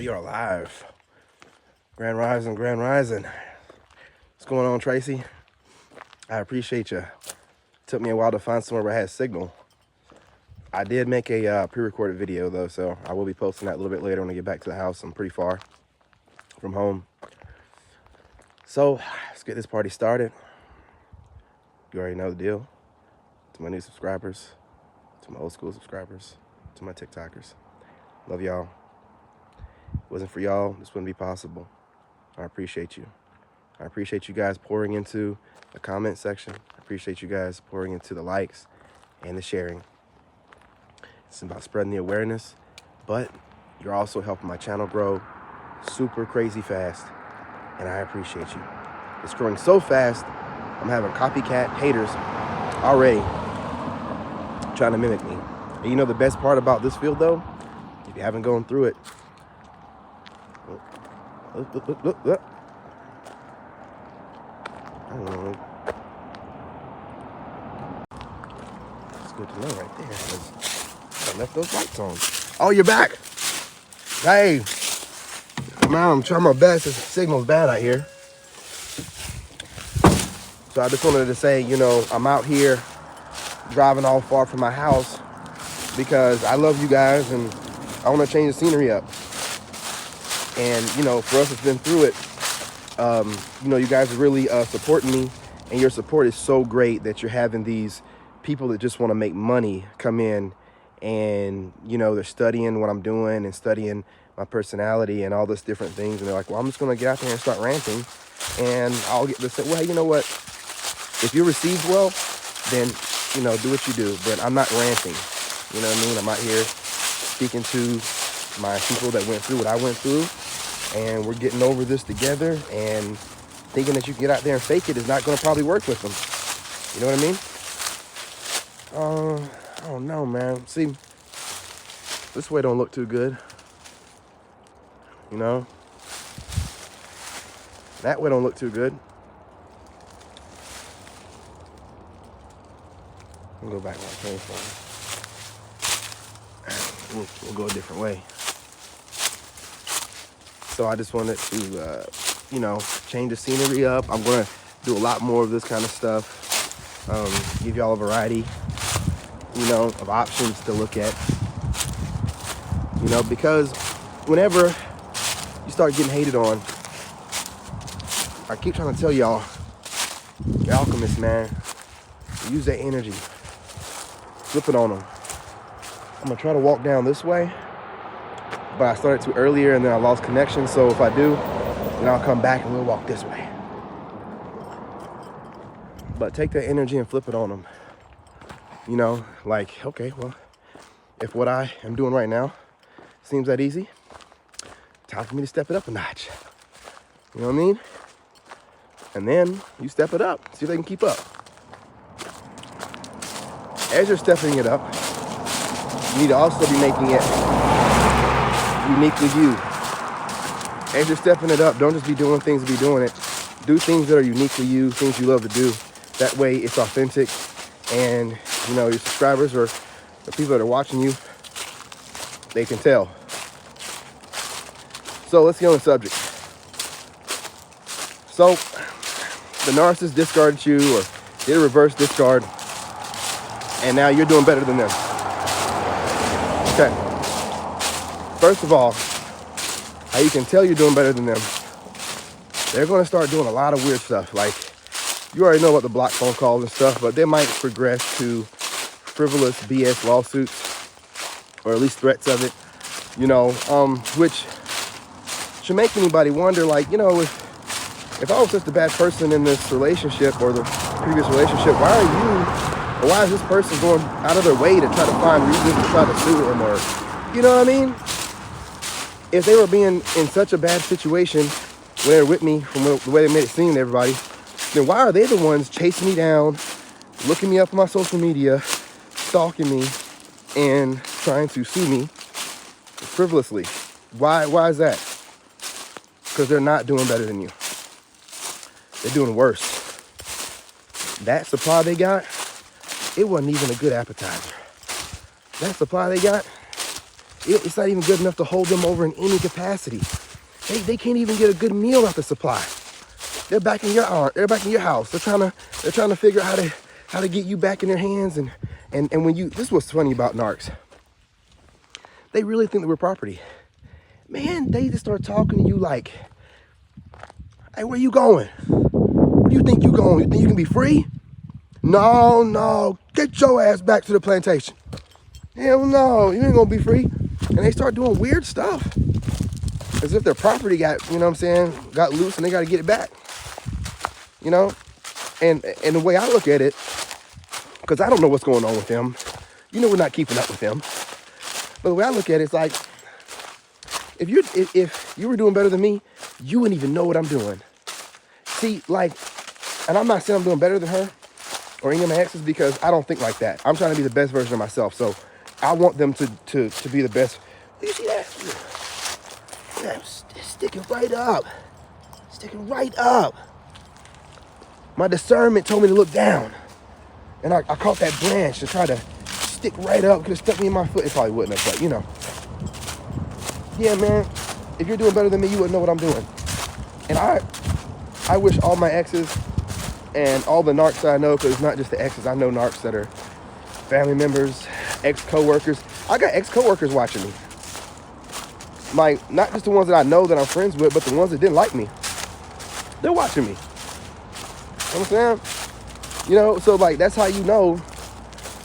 We are live. Grand Rising, Grand Rising. What's going on, Tracy? I appreciate you. Took me a while to find somewhere where I had signal. I did make a pre-recorded video though, so I will be posting that a little bit later when I get back to the house. I'm pretty far from home. So let's get this party started. You already know the deal. To my new subscribers, to my old school subscribers, to my TikTokers. Love y'all. If it wasn't for y'all, this wouldn't be possible. I appreciate you. I appreciate you guys pouring into the comment section. I appreciate you guys pouring into the likes and the sharing. It's about spreading the awareness, but you're also helping my channel grow super crazy fast, and I appreciate you. It's growing so fast, I'm having copycat haters already trying to mimic me. And you know the best part about this field though? If you haven't gone through it, look. I don't know. It's good to know right there. I left those lights on. Oh, you're back. Hey, man, I'm trying my best. The signal's bad out here. So I just wanted to say, you know, I'm out here driving all far from my house because I love you guys and I want to change the scenery up. And, you know, for us that's been through it, you know, you guys are really supporting me, and your support is so great that you're having these people that just want to make money come in and, you know, they're studying what I'm doing and studying my personality and all this different things. And they're like, well, I'm just going to get out there and start ranting and I'll get this. Well, you know what? If you're received well, then, you know, do what you do. But I'm not ranting. You know what I mean? I'm out here speaking to my people that went through what I went through. And we're getting over this together, and thinking that you can get out there and fake it is not going to probably work with them. You know what I mean? I don't know, man. See, this way don't look too good. You know? That way don't look too good. I'll go back where I came from. We'll go a different way. So I just wanted to, you know, change the scenery up. I'm going to do a lot more of this kind of stuff. Give y'all a variety, you know, of options to look at. You know, because whenever you start getting hated on, I keep trying to tell y'all, the alchemists, man, use that energy. Flip it on them. I'm going to try to walk down this way. But I started too earlier and then I lost connection. So if I do, then I'll come back and we'll walk this way. But take that energy and flip it on them. You know, like, okay, well, if what I am doing right now seems that easy, time for me to step it up a notch. You know what I mean? And then you step it up, see if they can keep up. As you're stepping it up, you need to also be making it uniquely you. As you're stepping it up, don't just be doing things to be doing it. Do things that are uniquely you, things you love to do. That way it's authentic, and you know your subscribers or the people that are watching you, they can tell. So let's get on the subject. So the narcissist discarded you or did a reverse discard, and now you're doing better than them. Okay. First of all, how you can tell you're doing better than them, they're going to start doing a lot of weird stuff. Like, you already know about the block phone calls and stuff, but they might progress to frivolous BS lawsuits, or at least threats of it, you know, which should make anybody wonder, like, you know, if I was just a bad person in this relationship or the previous relationship, why is this person going out of their way to try to find reasons to try to sue them, or, you know what I mean? If they were being in such a bad situation when they were with me, from the way they made it seem to everybody, then why are they the ones chasing me down, looking me up on my social media, stalking me, and trying to sue me frivolously? Why is that? Because they're not doing better than you. They're doing worse. That supply they got, it wasn't even a good appetizer. That supply they got, It's not even good enough to hold them over in any capacity. They can't even get a good meal off the supply. They're back in your arm. They're back in your house. They're trying to figure out how to get you back in their hands. And when you, this is what's funny about narcs. They really think that we're property. Man, they just start talking to you like, hey, where you going? Where do you think you going? You think you can be free? No, get your ass back to the plantation. Hell no, you ain't gonna be free. And they start doing weird stuff. As if their property got, you know what I'm saying, got loose and they gotta get it back. You know? And the way I look at it, because I don't know what's going on with them. You know we're not keeping up with them. But the way I look at it, it's like, if you were doing better than me, you wouldn't even know what I'm doing. See, like, and I'm not saying I'm doing better than her or any of my exes, because I don't think like that. I'm trying to be the best version of myself. So I want them to be the best. You see that? It's sticking right up. Sticking right up. My discernment told me to look down. And I caught that branch to try to stick right up. Could have stuck me in my foot. It probably wouldn't have, but you know. Yeah, man. If you're doing better than me, you wouldn't know what I'm doing. And I wish all my exes and all the narcs that I know, because it's not just the exes. I know narcs that are family members, ex-coworkers. I got ex-coworkers watching me. Like, not just the ones that I know that I'm friends with, but the ones that didn't like me. They're watching me. You know what I'm saying? You know, so like, that's how you know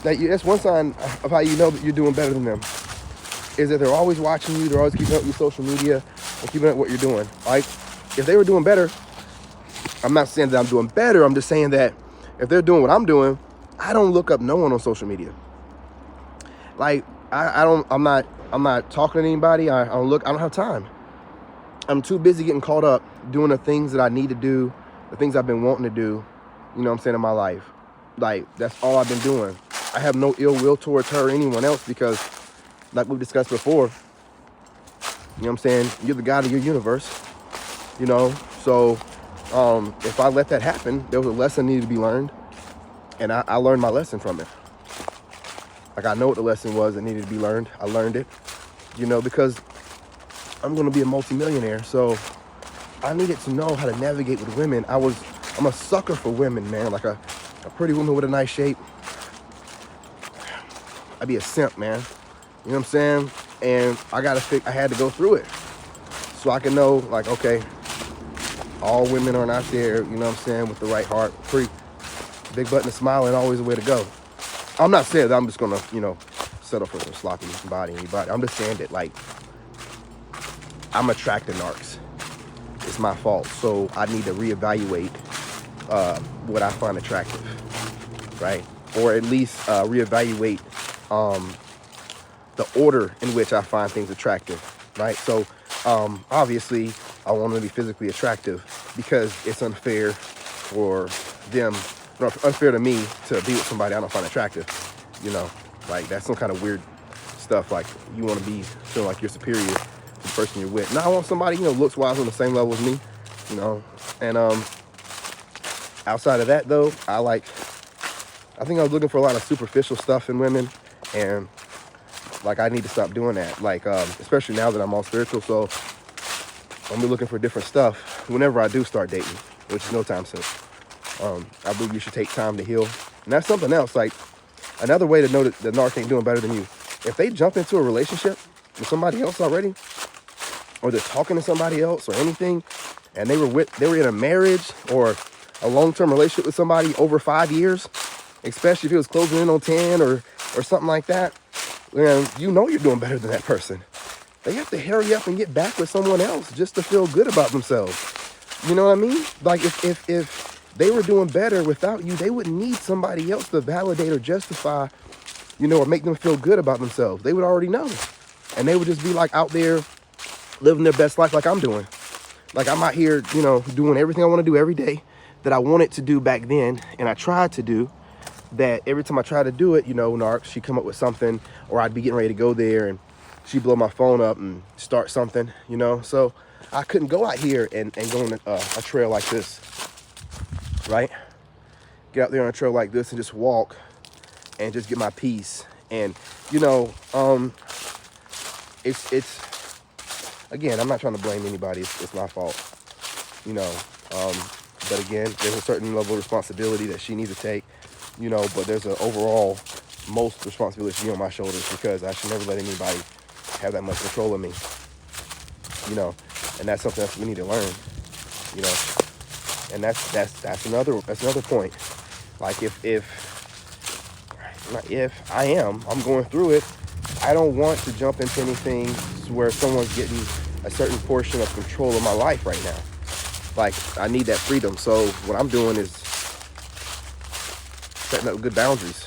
that that's one sign of how you know that you're doing better than them. Is that they're always watching you, they're always keeping up with your social media and keeping up with what you're doing. Like, if they were doing better, I'm not saying that I'm doing better, I'm just saying that if they're doing what I'm doing, I don't look up no one on social media. Like, I'm not talking to anybody. I don't have time. I'm too busy getting caught up doing the things that I need to do, the things I've been wanting to do, you know what I'm saying, in my life. Like, that's all I've been doing. I have no ill will towards her or anyone else, because like we've discussed before, you know what I'm saying, you're the God of your universe, you know. So if I let that happen, there was a lesson needed to be learned, and I learned my lesson from it. Like, I know what the lesson was that needed to be learned. I learned it, you know, because I'm going to be a multimillionaire. So I needed to know how to navigate with women. I'm a sucker for women, man. Like a pretty woman with a nice shape. I'd be a simp, man. You know what I'm saying? And I had to go through it so I can know, like, okay, all women aren't out there, you know what I'm saying, with the right heart. Pretty big button and smiling, always the way to go. I'm not saying that I'm just going to, you know, settle for some sloppy body. I'm just saying that, like, I'm attracted to narcs. It's my fault. So I need to reevaluate what I find attractive, right? Or at least reevaluate the order in which I find things attractive, right? So obviously I want them to be physically attractive, because it's unfair for them, unfair to me to be with somebody I don't find attractive, you know. Like, that's some kind of weird stuff. Like, you want to be feeling like you're superior to the person you're with. Now I want somebody, you know, looks wise on the same level as me, you know. And outside of that, though, I think I was looking for a lot of superficial stuff in women, and like, I need to stop doing that. Like, especially now that I'm all spiritual. So I'm gonna be looking for different stuff whenever I do start dating, which is no time soon. I believe you should take time to heal. And that's something else. Like, another way to know that the narc ain't doing better than you. If they jump into a relationship with somebody else already, or they're talking to somebody else or anything, and they were in a marriage or a long-term relationship with somebody over 5 years, especially if it was closing in on 10 or something like that, then you know you're doing better than that person. They have to hurry up and get back with someone else just to feel good about themselves. You know what I mean? Like, if they were doing better without you, they wouldn't need somebody else to validate or justify, you know, or make them feel good about themselves. They would already know. And they would just be like out there living their best life like I'm doing. Like, I'm out here, you know, doing everything I want to do every day that I wanted to do back then, and I tried to do. That every time I try to do it, you know, narc, she'd come up with something, or I'd be getting ready to go there and she'd blow my phone up and start something, you know. So I couldn't go out here and go on a trail like this, right? Get out there on a trail like this and just walk and just get my peace. And, you know, it's again, I'm not trying to blame anybody. It's my fault, you know. Um, but again, there's a certain level of responsibility that she needs to take, you know. But there's an overall most responsibility should be on my shoulders because I should never let anybody have that much control of me, you know. And that's something else we need to learn, you know. And that's another point. Like I'm going through it, I don't want to jump into anything where someone's getting a certain portion of control of my life right now. Like, I need that freedom. So what I'm doing is setting up good boundaries,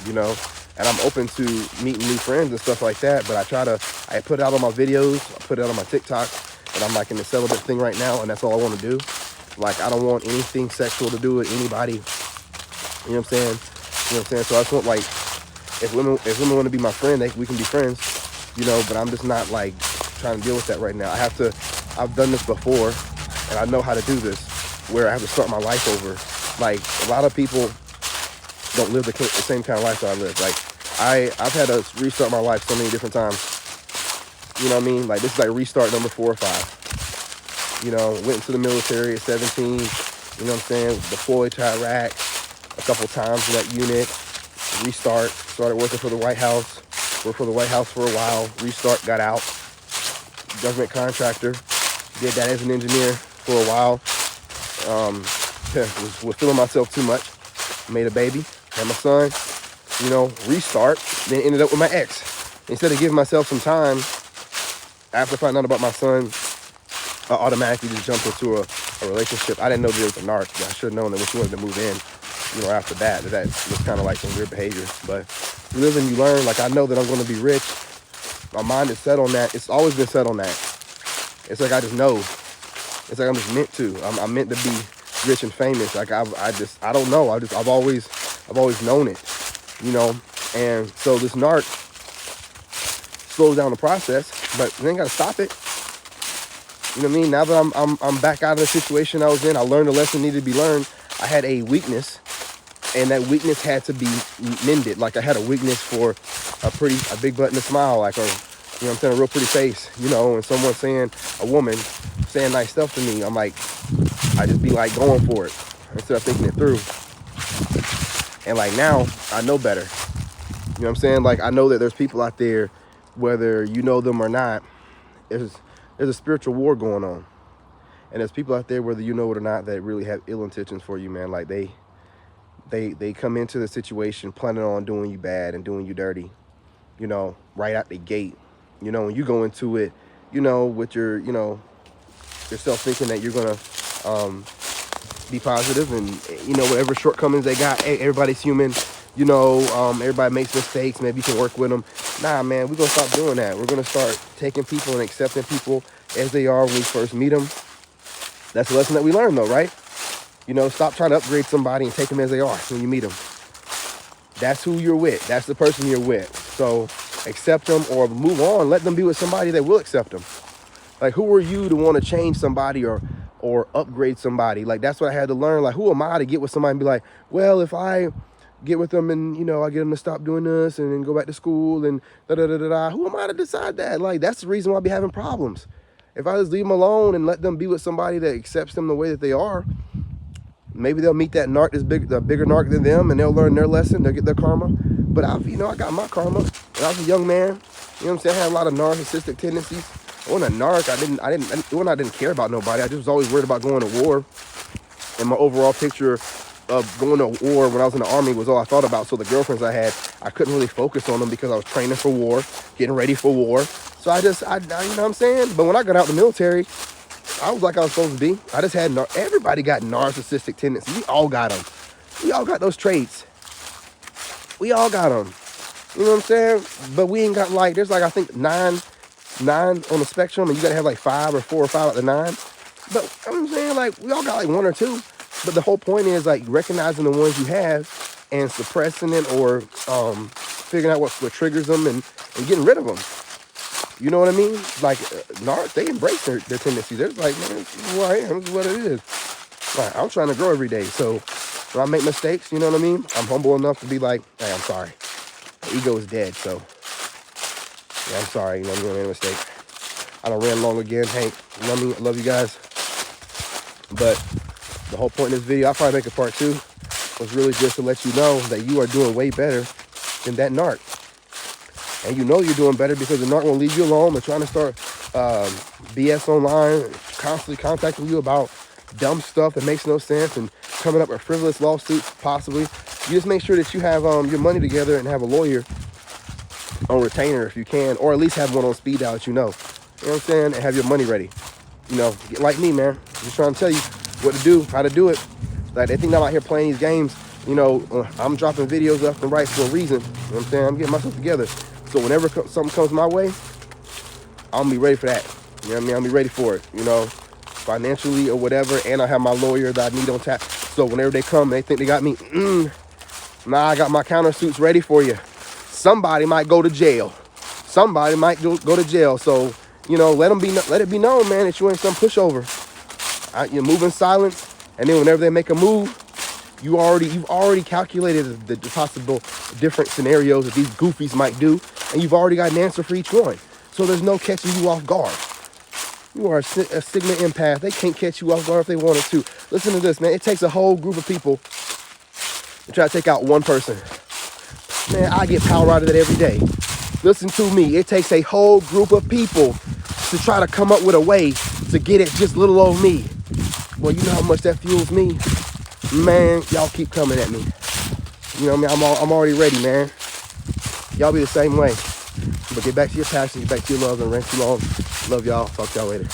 you know. And I'm open to meeting new friends and stuff like that. But I put it out on my videos, I put it out on my TikTok, and I'm like in the celibate thing right now, and that's all I want to do. Like, I don't want anything sexual to do with anybody. You know what I'm saying? You know what I'm saying? So I just want, like, if women want to be my friend, we can be friends, you know, but I'm just not, like, trying to deal with that right now. I've done this before, and I know how to do this, where I have to start my life over. Like, a lot of people don't live the same kind of life that I live. Like, I've had to restart my life so many different times. You know what I mean? Like, this is like restart number 4 or 5. You know, went into the military at 17, you know what I'm saying? Deployed to Iraq a couple times in that unit. Restart, started working for the White House. Worked for the White House for a while. Restart, got out. Government contractor. Did that as an engineer for a while. Was feeling myself too much. Made a baby. Had my son. You know, restart. Then ended up with my ex. Instead of giving myself some time, after finding out about my son, I automatically just jumped into a relationship. I didn't know there was a narc. I should have known that when she wanted to move in, you know, after that was kind of like some weird behavior. But you live and you learn. Like, I know that I'm going to be rich. My mind is set on that. It's always been set on that. It's like I just know. It's like I'm just meant to. I'm meant to be rich and famous. Like, I don't know. I've always known it, you know. And so this narc slows down the process, but you ain't got to stop it. You know what I mean? Now that I'm back out of the situation I was in, I learned a lesson needed to be learned. I had a weakness, and that weakness had to be mended. Like, I had a weakness for a big butt and a smile, like, or, you know what I'm saying, a real pretty face, you know, and a woman saying nice stuff to me. I'm like, I just be like going for it instead of thinking it through. And like, now I know better. You know what I'm saying? Like, I know that there's people out there, whether you know them or not, there's a spiritual war going on. And there's people out there, whether you know it or not, that really have ill intentions for you, man. Like, they come into the situation planning on doing you bad and doing you dirty, you know, right out the gate. You know, when you go into it, you know, with your, you know, yourself thinking that you're going to be positive and, you know, whatever shortcomings they got, hey, everybody's human, you know, everybody makes mistakes, maybe you can work with them. Nah, man, we're going to stop doing that. We're going to start taking people and accepting people as they are when we first meet them. That's a lesson that we learn, though, right? You know, stop trying to upgrade somebody and take them as they are when you meet them. That's who you're with. That's the person you're with. So accept them or move on. Let them be with somebody that will accept them. Like, who are you to want to change somebody or upgrade somebody? Like, that's what I had to learn. Like, who am I to get with somebody and be like, well, if I get with them and, you know, I get them to stop doing this and then go back to school and da-da-da-da-da. Who am I to decide that? Like, that's the reason why I be having problems. If I just leave them alone and let them be with somebody that accepts them the way that they are, maybe they'll meet that narc, the bigger narc than them, and they'll learn their lesson. They'll get their karma. But I got my karma. When I was a young man, you know what I'm saying? I had a lot of narcissistic tendencies. I wasn't a narc. I didn't care about nobody. I just was always worried about going to war. And my overall picture of going to war when I was in the army was all I thought about. So the girlfriends I had, I couldn't really focus on them because I was training for war, getting ready for war. So I you know what I'm saying? But when I got out of the military, I was like I was supposed to be. I just had, everybody got narcissistic tendencies. We all got them. We all got those traits. We all got them. You know what I'm saying? But we ain't got like, there's like, I think nine on the spectrum, and you got to have like 5 or 4 or 5 out of the 9. But I'm saying, like, we all got like 1 or 2. But the whole point is like recognizing the ones you have and suppressing it or figuring out what triggers them and getting rid of them. You know what I mean? Like, narcs, they embrace their tendencies. They're like, man, this is who I am. This is what it is. Like, I'm trying to grow every day. So when I make mistakes, you know what I mean? I'm humble enough to be like, hey, I'm sorry. My ego is dead. So Yeah, I'm sorry. You know, I made a mistake. I done ran long again. Hank, you know what I mean? I love you guys. But the whole point of this video, I'll probably make a part 2, was really just to let you know that you are doing way better than that narc. And you know you're doing better because the narc won't leave you alone and trying to start BS online, constantly contacting you about dumb stuff that makes no sense and coming up with frivolous lawsuits, possibly. You just make sure that you have your money together and have a lawyer on retainer if you can, or at least have one on speed dial that you know. You know what I'm saying? And have your money ready. You know, get like me, man. Just trying to tell you what to do, how to do it. Like, they think I'm out here playing these games. You know, I'm dropping videos left and right for a reason. You know what I'm saying? I'm getting myself together. So whenever something comes my way, I'm gonna be ready for that. You know what I mean? I'll be ready for it, you know, financially or whatever. And I have my lawyer that I need on tap. So whenever they come, they think they got me. Nah, I got my countersuits ready for you. Somebody might go to jail. Somebody might go to jail. So, you know, let it be known, man, that you ain't some pushover. You move in silence, and then whenever they make a move, you've already calculated the possible different scenarios that these goofies might do, and you've already got an answer for each one. So there's no catching you off guard. You are a Sigma empath. They can't catch you off guard if they wanted to. Listen to this, man. It takes a whole group of people to try to take out one person. Man, I get power out of that every day. Listen to me. It takes a whole group of people to try to come up with a way to get at just little old me. Well, you know how much that fuels me? Man, y'all keep coming at me. You know what I mean? I'm already ready, man. Y'all be the same way. But get back to your passion, get back to your love, and rent too long. Love y'all. Talk to y'all later.